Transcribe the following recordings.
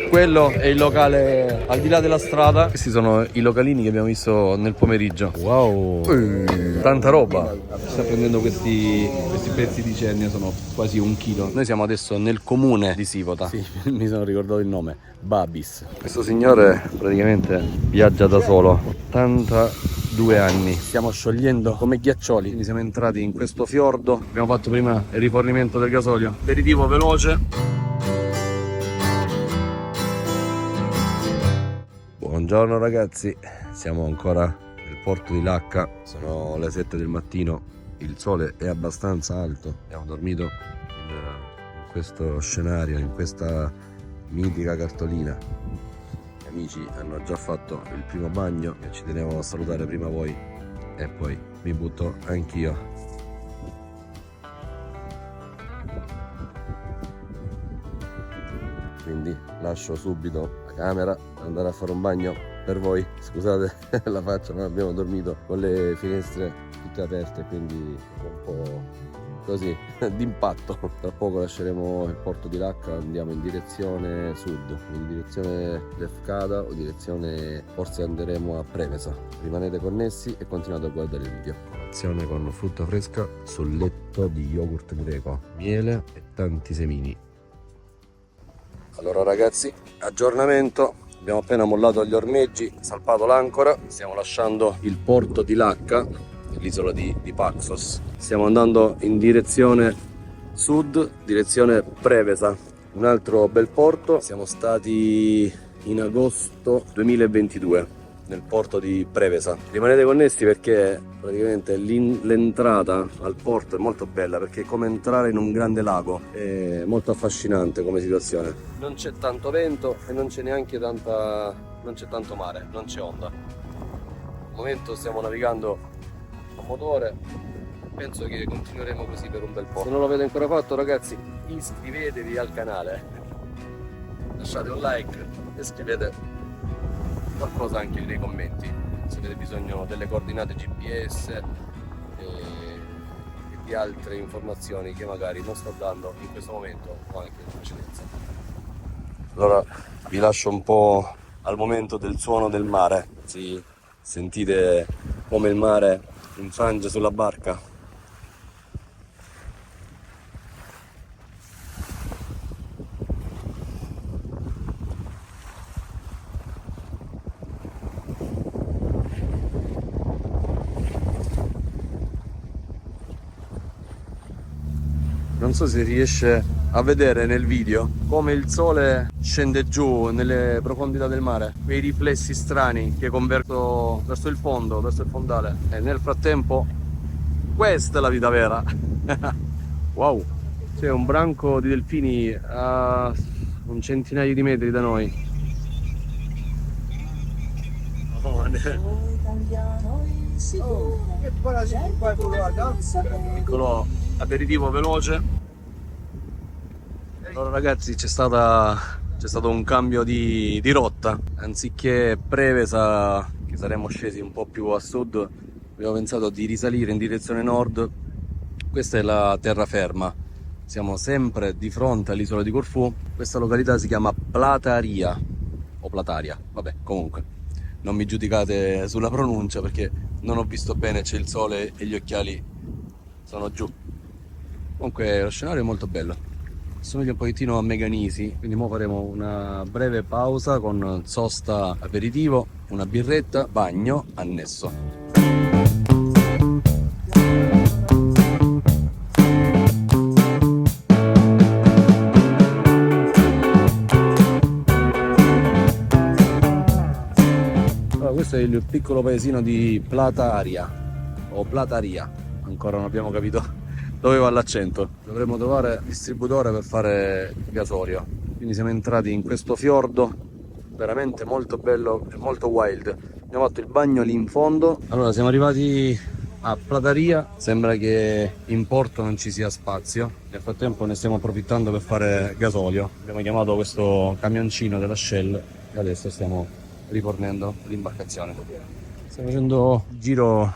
Quello è il locale al di là della strada. Questi sono i localini che abbiamo visto nel pomeriggio. Wow, tanta roba. Sta prendendo questi pezzi di cerne, sono quasi 1 chilo. Noi siamo adesso nel comune di Sivota. Sì, mi sono ricordato il nome, Babis. Questo signore praticamente viaggia da solo, 82 anni. Stiamo sciogliendo come ghiaccioli, quindi siamo entrati in questo fiordo. Abbiamo fatto prima il rifornimento del gasolio, aperitivo veloce. Buongiorno ragazzi, siamo ancora nel porto di Lacca, sono le 7 del mattino, il sole è abbastanza alto, abbiamo dormito in questo scenario, in questa mitica cartolina. Gli amici hanno già fatto il primo bagno e ci tenevo a salutare prima voi e poi mi butto anch'io. Quindi lascio subito la camera per andare a fare un bagno per voi. Scusate la faccia, ma abbiamo dormito con le finestre tutte aperte, quindi un po' così d'impatto. Tra poco lasceremo il porto di Lacca, andiamo in direzione sud, in direzione Lefkada o direzione, forse andremo a Prevesa. Rimanete connessi e continuate a guardare il video. Colazione con frutta fresca sul letto di yogurt greco, miele e tanti semini. Allora ragazzi, aggiornamento, abbiamo appena mollato gli ormeggi, salpato l'ancora, stiamo lasciando il porto di Lacca, l'isola di Paxos. Stiamo andando in direzione sud, direzione Prevesa, un altro bel porto. Siamo stati in agosto 2022 nel porto di Prevesa. Rimanete connessi perché praticamente l'entrata al porto è molto bella, perché è come entrare in un grande lago, è molto affascinante come situazione. Non c'è tanto vento e non c'è neanche non c'è tanto mare, non c'è onda. Al momento stiamo navigando a motore, penso che continueremo così per un bel po'. Se non l'avete ancora fatto ragazzi, iscrivetevi al canale, lasciate un like e scrivete qualcosa anche nei commenti se avete bisogno delle coordinate GPS e di altre informazioni che magari non sto dando in questo momento o anche in precedenza. Allora vi lascio un po' al momento del suono del mare. Sì, sentite come il mare infrange sulla barca. Non so se riesce a vedere nel video come il sole scende giù nelle profondità del mare, quei riflessi strani che convertono verso il fondo, verso il fondale. E nel frattempo questa è la vita vera. Wow, c'è un branco di delfini a un centinaio di metri da noi. Piccolo aperitivo veloce. Allora ragazzi, c'è stato un cambio di rotta. Anziché Prevesa, che saremmo scesi un po' più a sud, abbiamo pensato di risalire in direzione nord. Questa è la terraferma, siamo sempre di fronte all'isola di Corfù. Questa località si chiama Plataria o Plataria, vabbè, comunque non mi giudicate sulla pronuncia perché non ho visto bene, c'è il sole e gli occhiali sono giù. Comunque lo scenario è molto bello, assomiglia un pochettino a Meganisi, quindi ora faremo una breve pausa con sosta aperitivo, una birretta, bagno annesso. Questo è il piccolo paesino di Plataria o Plataria, ancora non abbiamo capito dove va l'accento. Dovremmo trovare il distributore per fare il gasolio. Quindi siamo entrati in questo fiordo veramente molto bello e molto wild. Abbiamo fatto il bagno lì in fondo. Allora siamo arrivati a Plataria, sembra che in porto non ci sia spazio. Nel frattempo ne stiamo approfittando per fare gasolio. Abbiamo chiamato questo camioncino della Shell e adesso stiamo rifornendo l'imbarcazione. Stiamo facendo il giro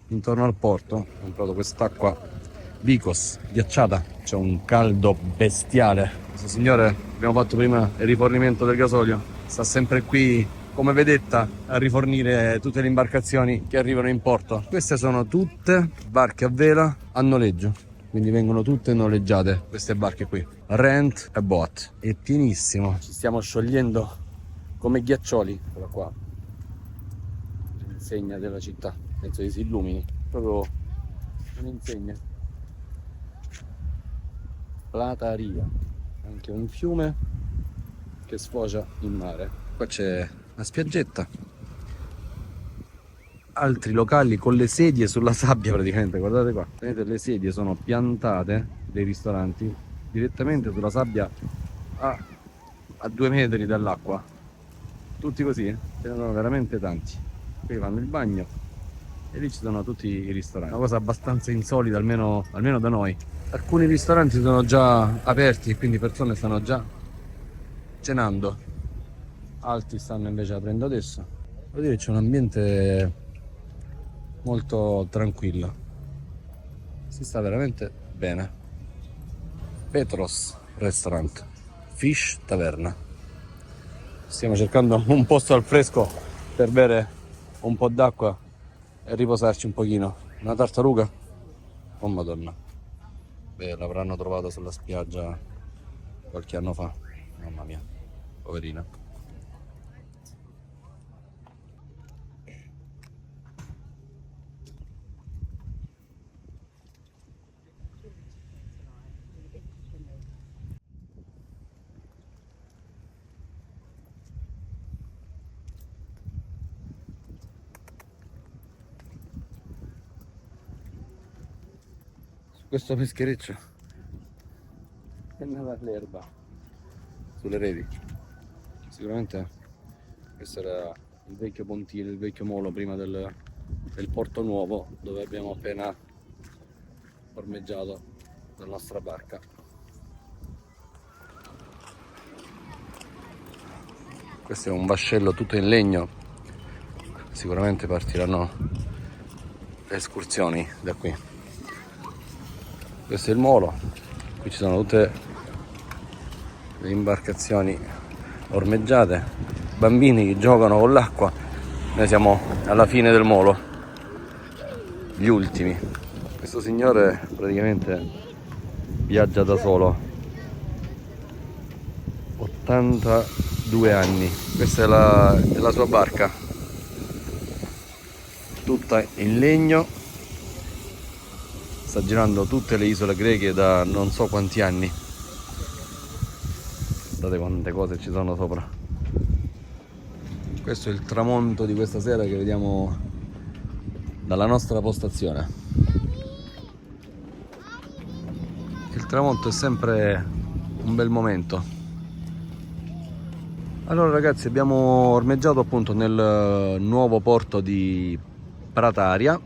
intorno al porto. Ho comprato quest'acqua Vicos ghiacciata, c'è un caldo bestiale. Questo signore abbiamo fatto prima il rifornimento del gasolio, sta sempre qui come vedetta a rifornire tutte le imbarcazioni che arrivano in porto. Queste sono tutte barche a vela a noleggio, quindi vengono tutte noleggiate queste barche qui, rent e boat. È pienissimo, ci stiamo sciogliendo come ghiaccioli. Eccola qua, l'insegna della città, penso che si illumini, proprio un'insegna. Plataria, anche un fiume che sfocia in mare. Qua c'è una spiaggetta, altri locali con le sedie sulla sabbia praticamente, guardate qua, vedete, le sedie sono piantate dei ristoranti direttamente sulla sabbia a 2 metri dall'acqua, tutti così, ce ne sono veramente tanti. Qui fanno il bagno e lì ci sono tutti i ristoranti, una cosa abbastanza insolita, almeno da noi. Alcuni ristoranti sono già aperti e quindi persone stanno già cenando, altri stanno invece aprendo adesso. Devo dire, c'è un ambiente molto tranquillo, si sta veramente bene. Petros Restaurant, Fish Taverna. Stiamo cercando un posto al fresco per bere un po' d'acqua e riposarci un pochino. Una tartaruga? Oh madonna, beh, l'avranno trovata sulla spiaggia qualche anno fa, mamma mia, poverina. Questo peschereccio è nata l'erba sulle reti. Sicuramente questo era il vecchio pontile, il vecchio molo prima del porto nuovo, dove abbiamo appena ormeggiato la nostra barca. Questo è un vascello tutto in legno, sicuramente partiranno le escursioni da qui. Questo è il molo, qui ci sono tutte le imbarcazioni ormeggiate, bambini che giocano con l'acqua. Noi siamo alla fine del molo, gli ultimi. Questo signore praticamente viaggia da solo, 82 anni. Questa è la sua barca, tutta in legno. Sta girando tutte le isole greche da non so quanti anni. Guardate quante cose ci sono sopra. Questo è il tramonto di questa sera che vediamo dalla nostra postazione. Il tramonto è sempre un bel momento. Allora ragazzi, abbiamo ormeggiato appunto nel nuovo porto di Prataria,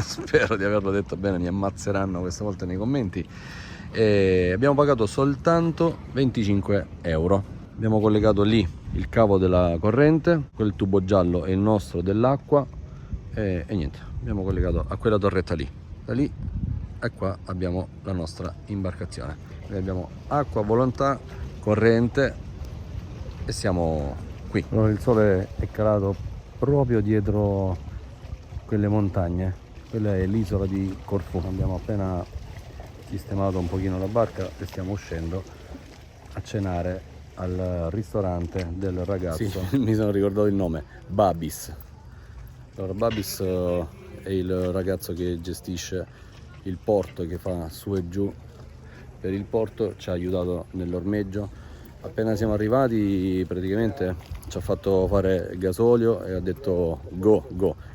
spero di averlo detto bene, mi ammazzeranno questa volta nei commenti. E abbiamo pagato soltanto 25 euro. Abbiamo collegato lì il cavo della corrente, quel tubo giallo è il nostro dell'acqua e niente, abbiamo collegato a quella torretta lì. Da lì e qua abbiamo la nostra imbarcazione. Noi abbiamo acqua a volontà, corrente e siamo qui. Allora, il sole è calato proprio dietro quelle montagne, quella è l'isola di Corfù. Abbiamo appena sistemato un pochino la barca e stiamo uscendo a cenare al ristorante del ragazzo. Sì, mi sono ricordato il nome, Babis. Allora, Babis è il ragazzo che gestisce il porto, che fa su e giù per il porto, ci ha aiutato nell'ormeggio. Appena siamo arrivati praticamente ci ha fatto fare gasolio e ha detto go,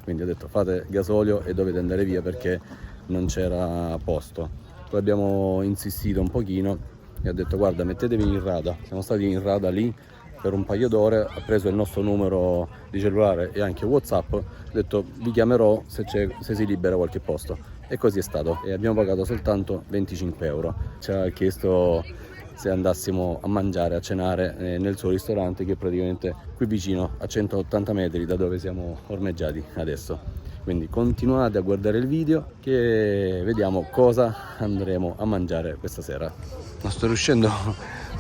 quindi ha detto fate gasolio e dovete andare via perché non c'era posto. Poi abbiamo insistito un pochino e ha detto guarda, mettetevi in rada. Siamo stati in rada lì per un paio d'ore, ha preso il nostro numero di cellulare e anche WhatsApp, ha detto vi chiamerò se si libera qualche posto, e così è stato. E abbiamo pagato soltanto 25 euro. Ci ha chiesto se andassimo a mangiare, a cenare nel suo ristorante, che è praticamente qui vicino, a 180 metri da dove siamo ormeggiati adesso. Quindi continuate a guardare il video che vediamo cosa andremo a mangiare questa sera. Non sto riuscendo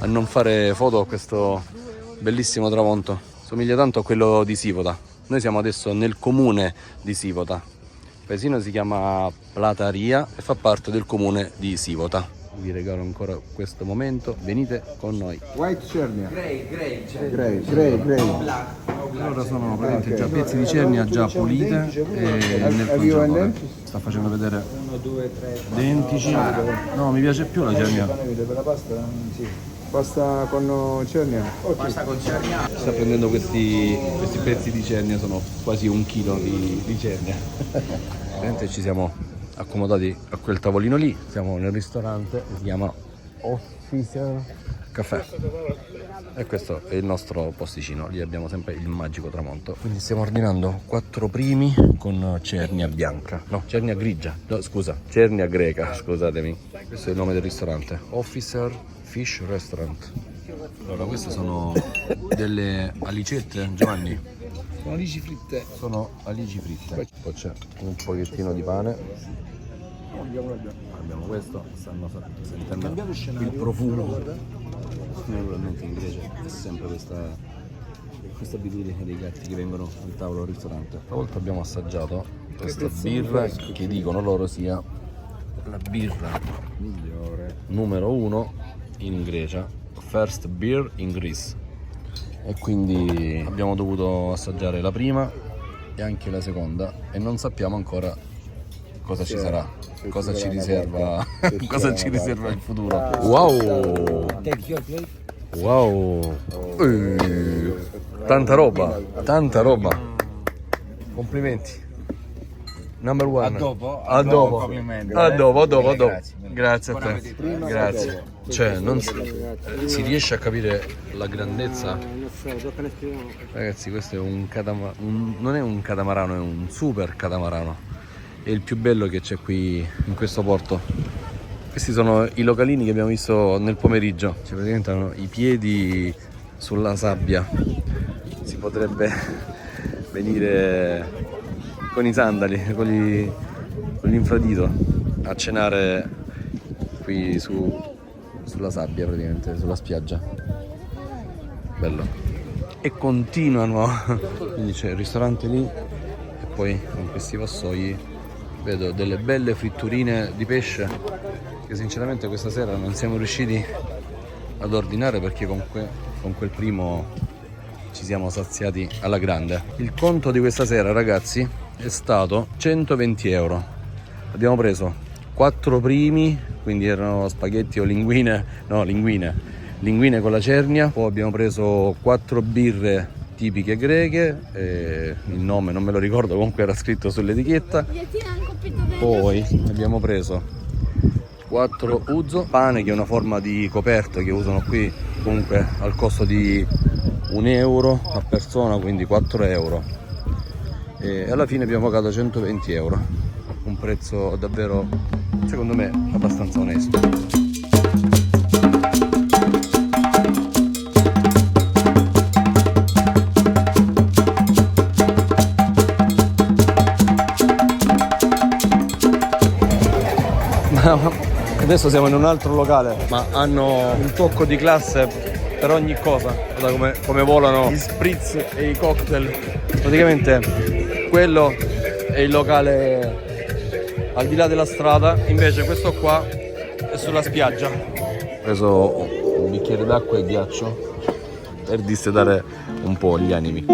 a non fare foto a questo bellissimo tramonto. Somiglia tanto a quello di Sivota. Noi siamo adesso nel comune di Sivota. Il paesino si chiama Plataria e fa parte del comune di Sivota. Vi regalo ancora questo momento, venite con noi. White cernia. Grey. Allora sono praticamente già pezzi di cernia già pulite e nel congelatore. Sta facendo vedere 1, 2, 3. dentici. No, mi piace più la cernia. Per la pasta? Sì. Pasta con cernia? Pasta con cernia. Sta prendendo questi pezzi di cernia, sono quasi 1 chilo di cernia. Ovviamente ci siamo accomodati a quel tavolino lì, siamo nel ristorante, si chiama Officer Caffè e questo è il nostro posticino, lì abbiamo sempre il magico tramonto. Quindi stiamo ordinando 4 primi con cernia bianca, no, cernia grigia, no scusa, cernia greca, scusatemi. Questo è il nome del ristorante, Officer Fish Restaurant. Allora queste sono delle alicette, Giovanni? Sono alici fritte. Sono alici fritte. Poi c'è un pochettino di pane. Abbiamo questo, stanno sentendo il profumo. Naturalmente in Grecia è sempre questa abitudine dei gatti che vengono al tavolo al ristorante. Stavolta abbiamo assaggiato questa birra che dicono loro sia la birra migliore numero 1 in Grecia, first beer in Greece. E quindi abbiamo dovuto assaggiare la prima e anche la seconda e non sappiamo ancora cosa ci sarà, cosa ci riserva, cosa ci riserva il futuro. Wow! Wow! Tanta roba, tanta roba. Complimenti. Number one. A dopo. A dopo. Complimenti. A dopo. Grazie. Grazie a te. Grazie. Cioè, non si riesce a capire la grandezza. Ragazzi, questo è non è un catamarano, è un super catamarano. È il più bello che c'è qui in questo porto. Questi sono i localini che abbiamo visto nel pomeriggio. Cioè, praticamente hanno i piedi sulla sabbia. Si potrebbe venire con i sandali, con l'infradito a cenare qui sulla sabbia, praticamente sulla spiaggia. Bello. E continuano. Quindi c'è il ristorante lì e poi con questi vassoi vedo delle belle fritturine di pesce che sinceramente questa sera non siamo riusciti ad ordinare perché con quel primo ci siamo saziati alla grande. Il conto di questa sera, ragazzi, è stato 120 euro. Abbiamo preso 4 primi, quindi erano spaghetti o linguine con la cernia. Poi abbiamo preso 4 birre tipiche greche, il nome non me lo ricordo, comunque era scritto sull'etichetta. Poi abbiamo preso 4 uzo, pane che è una forma di coperta che usano qui, comunque al costo di 1 euro a persona, quindi 4 euro. E alla fine abbiamo pagato 120 euro, un prezzo davvero, secondo me, abbastanza onesto. Adesso siamo in un altro locale, ma hanno un tocco di classe per ogni cosa. Guarda come volano gli spritz e i cocktail. Praticamente quello è il locale al di là della strada, invece questo qua è sulla spiaggia. Ho preso un bicchiere d'acqua e ghiaccio per dissetare un po' gli animi.